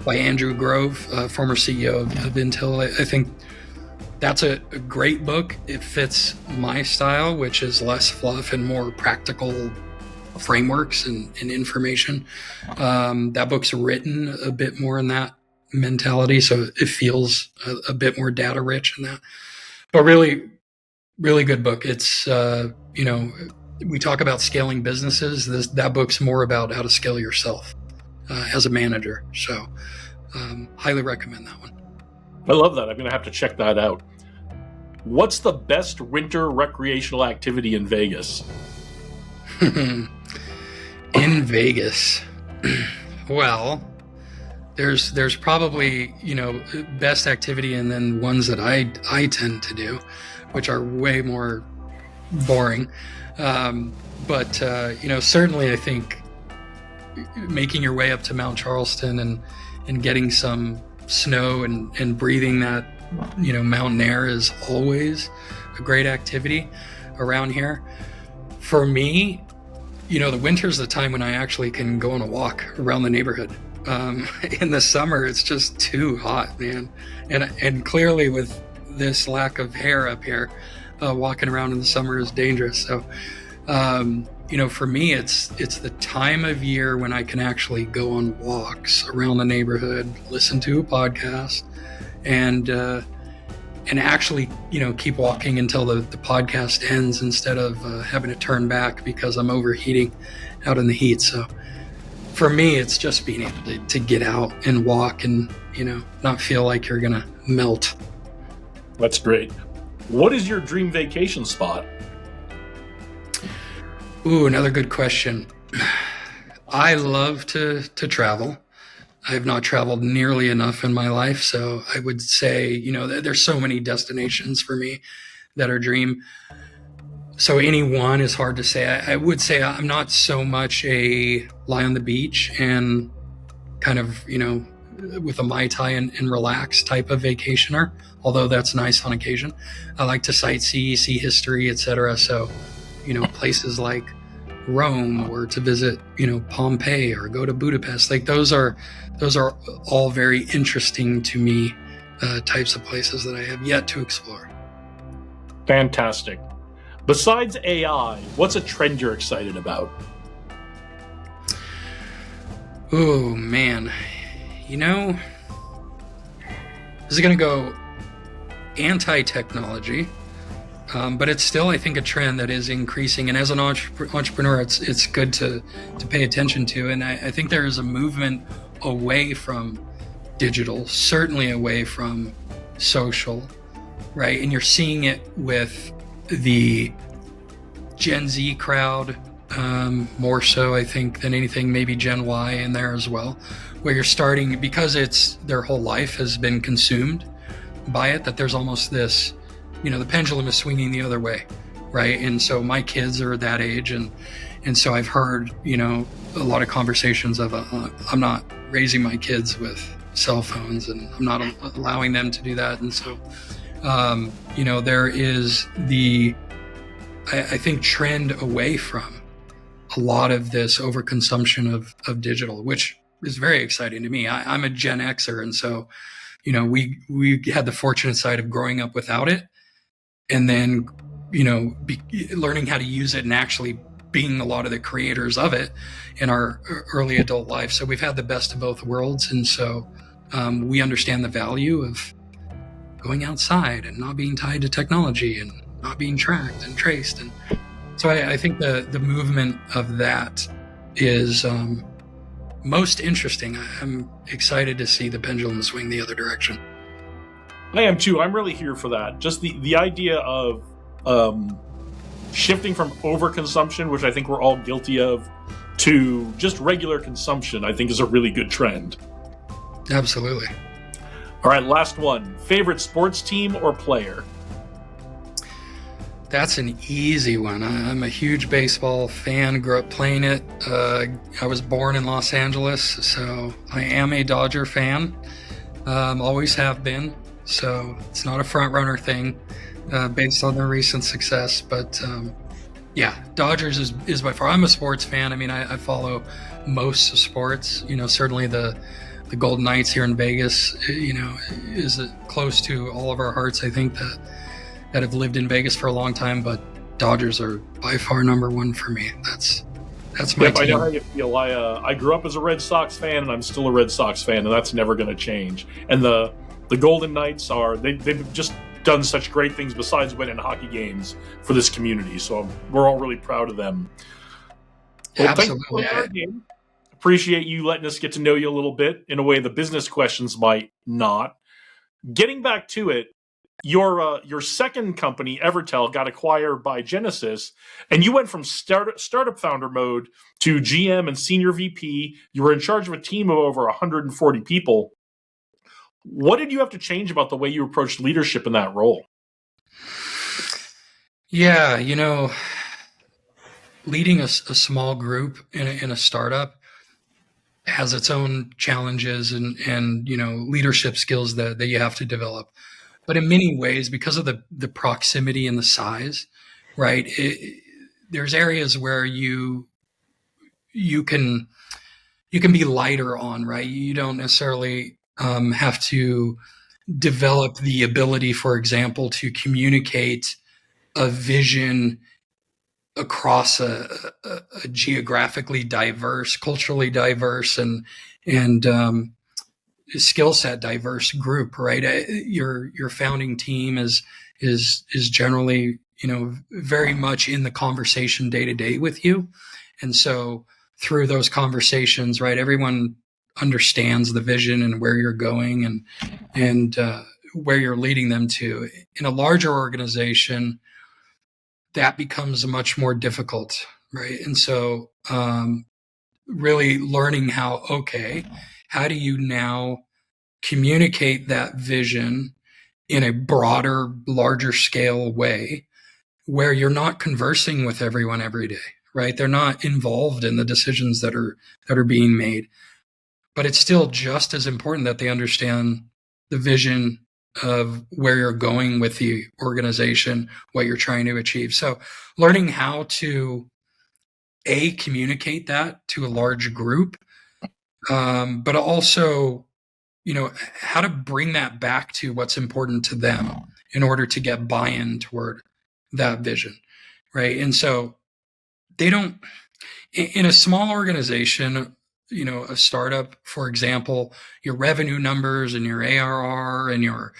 by Andrew Grove, former CEO of Intel. I think that's a great book. It fits my style, which is less fluff and more practical frameworks and information. That book's written a bit more in that mentality, so it feels a bit more data rich in that. But really, really good book. It's, you know, we talk about scaling businesses. That book's more about how to scale yourself as a manager. So highly recommend that one. I love that. I'm going to have to check that out. What's the best winter recreational activity in Vegas? In Vegas, well, there's probably, you know, best activity and then ones that I tend to do, which are way more boring. But you know, certainly I think making your way up to Mount Charleston and getting some snow and breathing that, you know, mountain air is always a great activity around here. For me, you know, the winter's the time when I actually can go on a walk around the neighborhood. In the summer, it's just too hot, man. And clearly with this lack of hair up here, walking around in the summer is dangerous. So, you know, for me, it's the time of year when I can actually go on walks around the neighborhood, listen to a podcast, and actually, you know, keep walking until the podcast ends instead of having to turn back because I'm overheating out in the heat. So for me, it's just being able to get out and walk and, you know, not feel like you're going to melt. That's great. What is your dream vacation spot? Ooh, another good question. I love to travel. I have not traveled nearly enough in my life. So I would say, you know, there's so many destinations for me that are dream. So any one is hard to say. I would say I'm not so much a lie on the beach and kind of, you know, with a Mai Tai and relax type of vacationer, although that's nice on occasion. I like to sightsee, see history, etc. So, you know, places like Rome or to visit, you know, Pompeii or go to Budapest, like those are all very interesting to me, types of places that I have yet to explore. Fantastic. Besides AI, what's a trend you're excited about? Oh man, you know, this is going to go anti-technology, but it's still, I think, a trend that is increasing. And as an entrepreneur, it's good to pay attention to. And I think there is a movement away from digital, certainly away from social, right? And you're seeing it with the Gen Z crowd, more so, I think, than anything, maybe Gen Y in there as well, where you're starting, because it's their whole life has been consumed by it, that there's almost this, you know, the pendulum is swinging the other way, right? And so my kids are that age, and so I've heard, you know, a lot of conversations of I'm not raising my kids with cell phones, and I'm not allowing them to do that. And so, you know, there is I think, trend away from a lot of this overconsumption of digital, which is very exciting to me. I'm a Gen Xer, and so, you know, we had the fortunate side of growing up without it, and then, you know, learning how to use it and actually being a lot of the creators of it in our early adult life. So we've had the best of both worlds, and so we understand the value of going outside and not being tied to technology and not being tracked and traced. And so I think the movement of that is most interesting. I'm excited to see the pendulum swing the other direction. I am too. I'm really here for that. Just the idea of shifting from overconsumption, which I think we're all guilty of, to just regular consumption, I think is a really good trend. Absolutely. All right, last one. Favorite sports team or player? That's an easy one. I'm a huge baseball fan, grew up playing it. I was born in Los Angeles, so I am a Dodger fan. Always have been. So it's not a front runner thing based on their recent success. But yeah, Dodgers is by far. I'm a sports fan. I mean, I follow most sports. Certainly the Golden Knights here in Vegas, is close to all of our hearts. I think that have lived in Vegas for a long time, but Dodgers are by far number one for me. That's my team. I know how you feel. I grew up as a Red Sox fan, and I'm still a Red Sox fan, and that's never going to change. And the Golden Knights they've just done such great things besides winning hockey games for this community. So we're all really proud of them. Well, absolutely. Appreciate you letting us get to know you a little bit in a way the business questions might not. Getting back to it, your second company, Evertel, got acquired by Genesis, and you went from startup founder mode to GM and senior VP. You were in charge of a team of over 140 people. What did you have to change about the way you approached leadership in that role? Yeah, leading a small group in a startup has its own challenges and leadership skills that you have to develop. But in many ways, because of the proximity and the size, right, there's areas where you can be lighter on, right? You don't necessarily have to develop the ability, for example, to communicate a vision across a geographically diverse, culturally diverse, and skill set diverse group, right? Your founding team is generally very much in the conversation day to day with you, and so through those conversations, right, everyone understands the vision and where you're going and where you're leading them to. In a larger organization, that becomes much more difficult, right? And so really learning how do you now communicate that vision in a broader, larger scale way where you're not conversing with everyone every day, right? They're not involved in the decisions that are being made. But it's still just as important that they understand the vision of where you're going with the organization, what you're trying to achieve. So learning how to communicate that to a large group, but also, how to bring that back to what's important to them in order to get buy-in toward that vision, right? And so they don't, in a small organization, a startup, for example, your revenue numbers and your ARR and your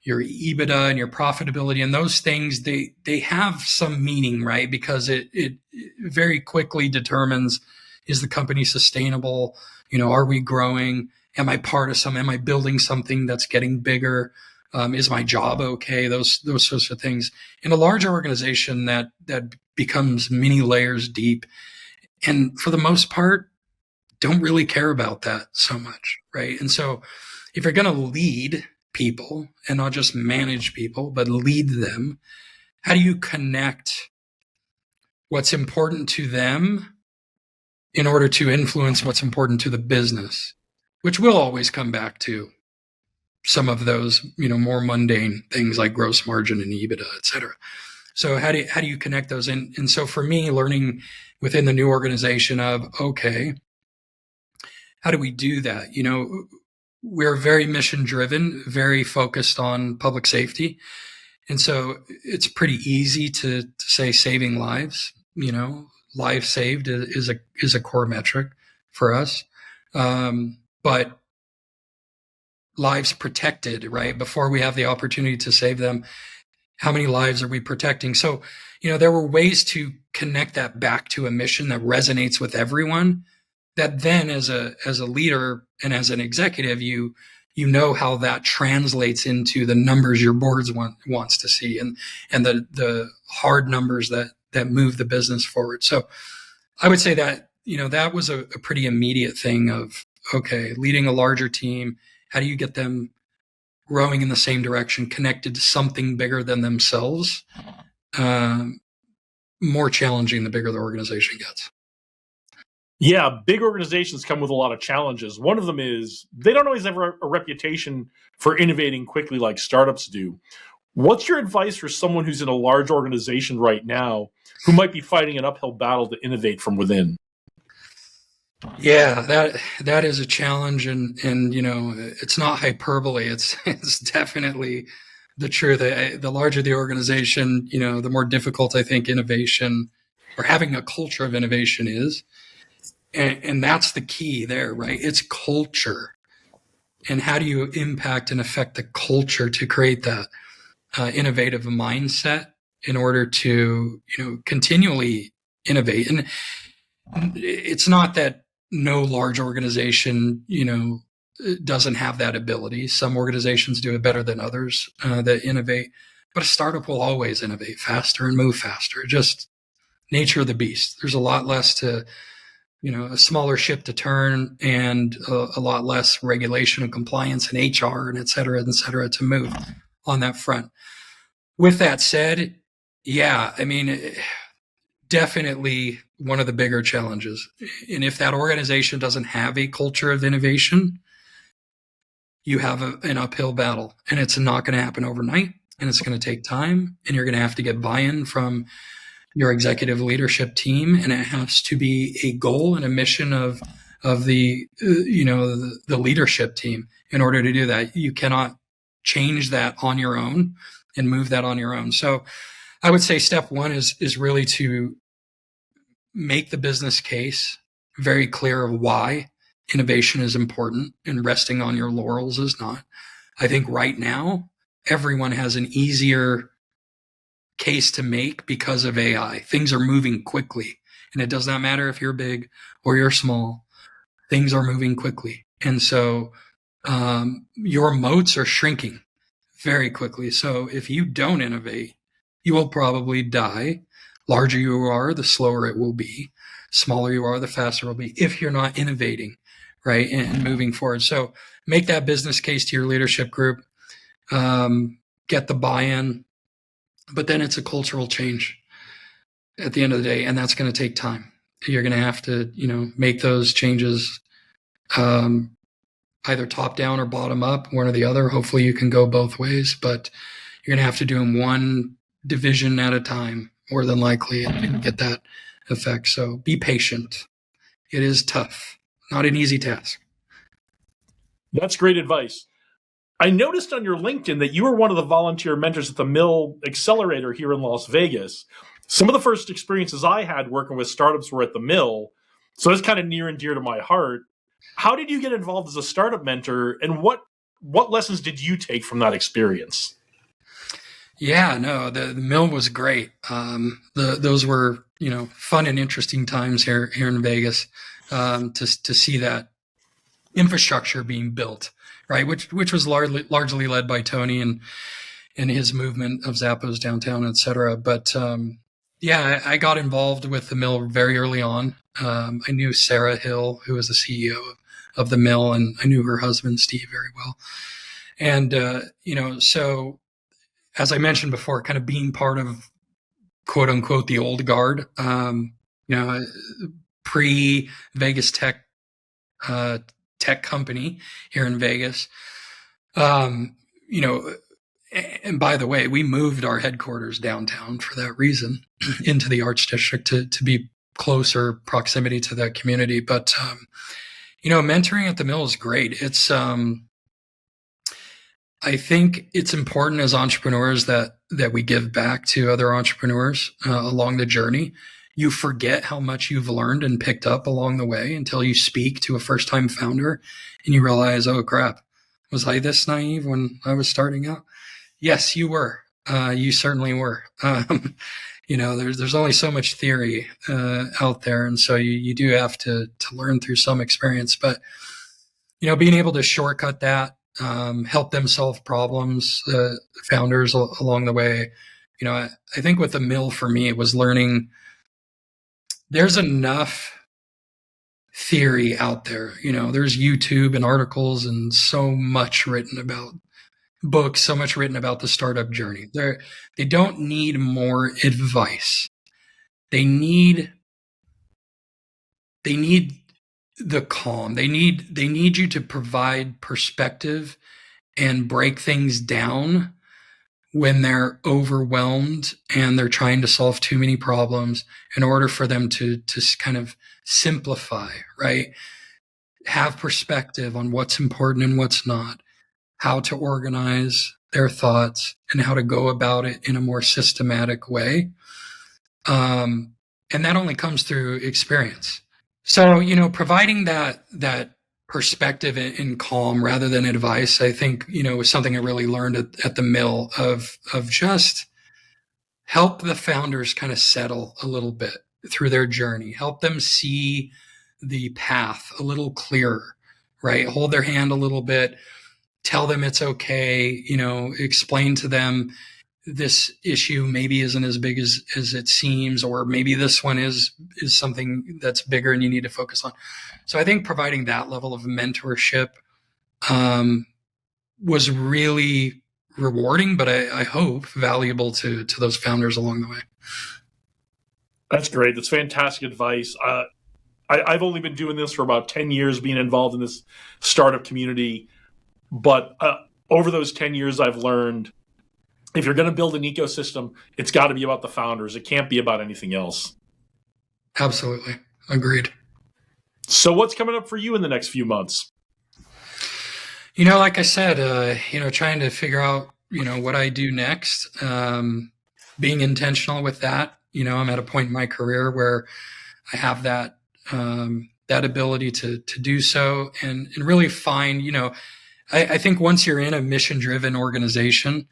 EBITDA and your profitability and those things, they have some meaning, right? Because it very quickly determines, is the company sustainable? Are we growing? Am I am I building something that's getting bigger? Is my job okay? Those sorts of things. In a larger organization, that becomes many layers deep, and for the most part, don't really care about that so much, right? And so if you're going to lead people and not just manage people, but lead them, how do you connect what's important to them in order to influence what's important to the business, which will always come back to some of those, more mundane things like gross margin and EBITDA, et cetera. So how do you connect those? And so for me, learning within the new organization of, okay, how do we do that? We're very mission driven, very focused on public safety. And so it's pretty easy to say saving lives, lives saved is a core metric for us. But lives protected, right? Before we have the opportunity to save them, how many lives are we protecting? So, there were ways to connect that back to a mission that resonates with everyone, that then as a leader and as an executive, you know how that translates into the numbers your boards wants to see, and the hard numbers that move the business forward. So I would say that, that was a pretty immediate thing of, okay, leading a larger team, how do you get them rowing in the same direction, connected to something bigger than themselves? More challenging the bigger the organization gets. Yeah, big organizations come with a lot of challenges. One of them is they don't always have a reputation for innovating quickly like startups do. What's your advice for someone who's in a large organization right now who might be fighting an uphill battle to innovate from within? Yeah, that is a challenge, and it's not hyperbole. It's definitely the truth. The larger the organization, the more difficult I think innovation or having a culture of innovation is, and that's the key there, right? It's culture, and how do you impact and affect the culture to create that innovative mindset in order to continually innovate. And it's not that no large organization doesn't have that ability. Some organizations do it better than others that innovate, but a startup will always innovate faster and move faster. Just nature of the beast. There's a lot less to a smaller ship to turn, and a lot less regulation and compliance and HR and et cetera to move on that front. With that said, yeah, I mean, definitely one of the bigger challenges. And if that organization doesn't have a culture of innovation, you have an uphill battle, and it's not going to happen overnight, and it's going to take time, and you're going to have to get buy-in from your executive leadership team, and it has to be a goal and a mission of the the leadership team in order to do that. You cannot change that on your own and move that on your own. So I would say step one is really to make the business case very clear of why innovation is important, and resting on your laurels is not. I think right now everyone has an easier case to make because of AI. Things are moving quickly, and it does not matter if you're big or you're small. Things are moving quickly, and so your moats are shrinking very quickly. So if you don't innovate, you will probably die. Larger you are, the slower it will be. Smaller you are, the faster it will be, if you're not innovating, right, and moving forward. So make that business case to your leadership group, get the buy-in, but then it's a cultural change at the end of the day, and that's going to take time. You're going to have to, make those changes, either top down or bottom up, one or the other. Hopefully you can go both ways, but you're going to have to do them one division at a time, more than likely, and get that effect. So be patient. It is tough, not an easy task. That's great advice. I noticed on your LinkedIn that you were one of the volunteer mentors at the Mill Accelerator here in Las Vegas. Some of the first experiences I had working with startups were at the Mill, so it's kind of near and dear to my heart. How did you get involved as a startup mentor, and what lessons did you take from that experience? Yeah, no, the Mill was great. Those were fun and interesting times here in Vegas, to see that infrastructure being built, right? Which was largely led by Tony and his movement of Zappos downtown, et cetera. But yeah, I got involved with the Mill very early on. I knew Sarah Hill, who was the CEO of the Mill, and I knew her husband Steve very well. And so as I mentioned before, kind of being part of quote unquote the old guard, pre Vegas tech company here in Vegas. And by the way, we moved our headquarters downtown for that reason into the Arts District to be closer proximity to that community. But, mentoring at the Mill is great. It's, I think it's important as entrepreneurs that we give back to other entrepreneurs along the journey. You forget how much you've learned and picked up along the way until you speak to a first-time founder and you realize, oh crap, Was I this naive when I was starting out? Yes, you were. You certainly were. There's only so much theory out there, and so you do have to learn through some experience. But being able to shortcut that, help them solve problems, founders along the way. I think with the mill for me, it was learning. There's enough theory out there. There's YouTube and articles and so much written about books, so much written about the startup journey. They don't need more advice. They need the calm. They need you to provide perspective and break things down when they're overwhelmed and they're trying to solve too many problems in order for them to kind of simplify, right? Have perspective on what's important and what's not, how to organize their thoughts and how to go about it in a more systematic way. And that only comes through experience. So, providing that perspective and calm rather than advice, I think, was something I really learned at the mill of just help the founders kind of settle a little bit through their journey, help them see the path a little clearer, right? Hold their hand a little bit, tell them it's okay, explain to them this issue maybe isn't as big as it seems, or maybe this one is something that's bigger and you need to focus on. So I think providing that level of mentorship was really rewarding, but I hope valuable to those founders along the way. That's great. That's fantastic advice. I've only been doing this for about 10 years, being involved in this startup community. But over those 10 years, I've learned if you're going to build an ecosystem, it's got to be about the founders. It can't be about anything else. Absolutely. Agreed. So what's coming up for you in the next few months? Like I said, trying to figure out, what I do next, being intentional with that. I'm at a point in my career where I have that ability to do so and really find, I think once you're in a mission-driven organization,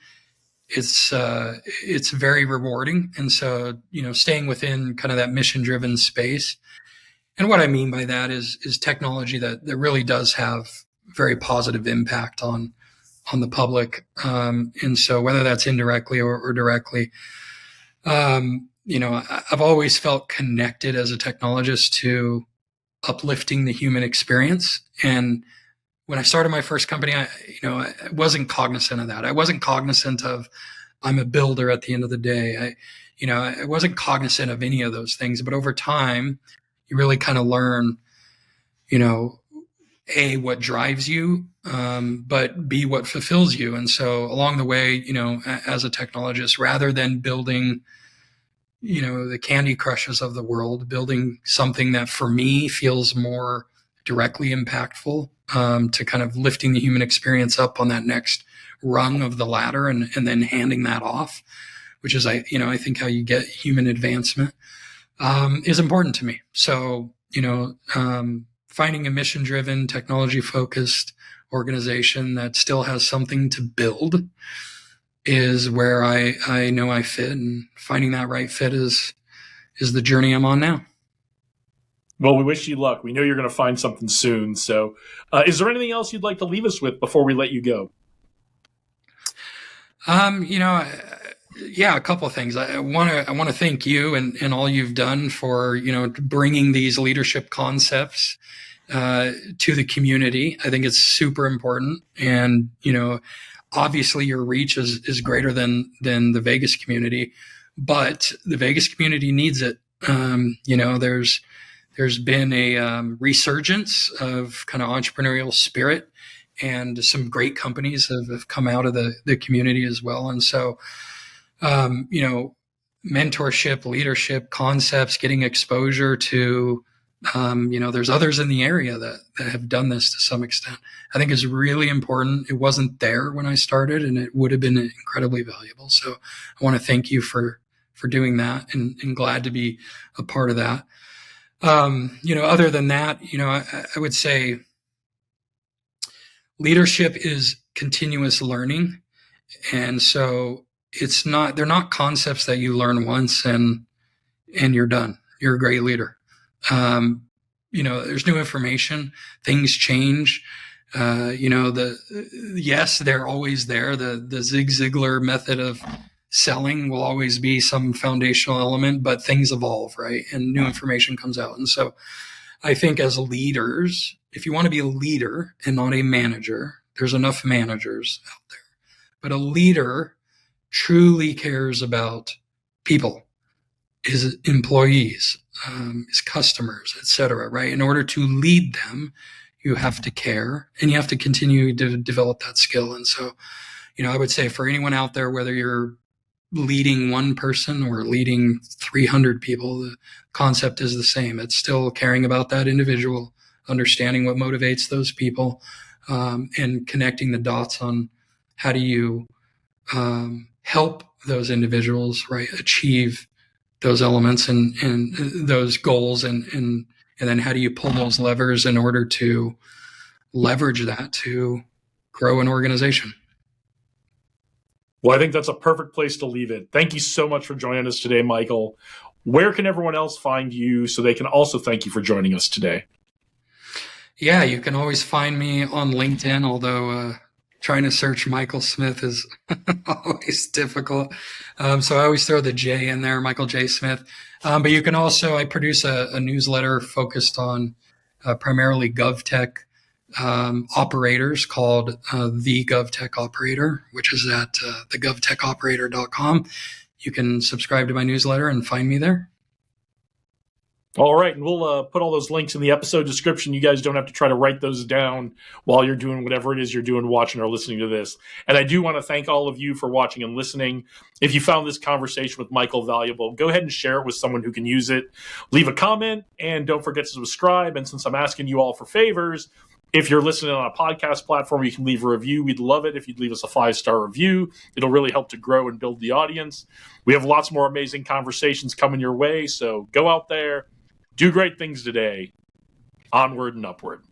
it's very rewarding. And so, staying within kind of that mission-driven space. And what I mean by that is technology that really does have very positive impact on the public. And so whether that's indirectly or directly, I've always felt connected as a technologist to uplifting the human experience. And when I started my first company, I wasn't cognizant of that. I wasn't cognizant of I'm a builder at the end of the day. I wasn't cognizant of any of those things. But over time, you really kind of learn, A, what drives you, but B, what fulfills you. And so along the way, as a technologist, rather than building, the Candy Crushes of the world, building something that for me feels more directly impactful, to kind of lifting the human experience up on that next rung of the ladder and then handing that off, which is, I think how you get human advancement, is important to me. So, finding a mission-driven, technology-focused organization that still has something to build is where I know I fit, and finding that right fit is the journey I'm on now. Well, we wish you luck. We know you're going to find something soon. So is there anything else you'd like to leave us with before we let you go? Yeah, a couple of things. I want to thank you and all you've done for, bringing these leadership concepts to the community. I think it's super important. And, obviously your reach is greater than the Vegas community, but the Vegas community needs it. There's been a resurgence of kind of entrepreneurial spirit, and some great companies have come out of the community as well. And so, mentorship, leadership concepts, getting exposure to, there's others in the area that have done this to some extent, I think is really important. It wasn't there when I started, and it would have been incredibly valuable. So I want to thank you for doing that, and glad to be a part of that. Other than that, I would say leadership is continuous learning. And so they're not concepts that you learn once and you're done. You're a great leader. There's new information, things change. Yes, they're always there. The Zig Ziglar method of selling will always be some foundational element, but things evolve, right? And new information comes out. And so I think as leaders, if you want to be a leader and not a manager, there's enough managers out there, but a leader truly cares about people, his employees, his customers, etc. Right? In order to lead them, you have to care and you have to continue to develop that skill. And so, I would say for anyone out there, whether you're leading one person or leading 300 people, the concept is the same. It's still caring about that individual, understanding what motivates those people, and connecting the dots on how do you help those individuals, right, achieve those elements and those goals, and then how do you pull those levers in order to leverage that to grow an organization. Well, I think that's a perfect place to leave it. Thank you so much for joining us today, Michael. Where can everyone else find you so they can also thank you for joining us today? Yeah, you can always find me on LinkedIn, although trying to search Michael Smith is always difficult. So I always throw the J in there, Michael J. Smith. But you can also, I produce a newsletter focused on primarily GovTech operators called the GovTech Operator, which is at thegovtechoperator.com. You can subscribe to my newsletter and find me there. All right, and we'll put all those links in the episode description. You guys don't have to try to write those down while you're doing whatever it is you're doing, watching or listening to this. And I do want to thank all of you for watching and listening. If you found this conversation with Michael valuable, go ahead and share it with someone who can use it. Leave a comment, and don't forget to subscribe. And since I'm asking you all for favors, if you're listening on a podcast platform, you can leave a review. We'd love it if you'd leave us a 5-star review. It'll really help to grow and build the audience. We have lots more amazing conversations coming your way, so go out there. Do great things today. Onward and upward.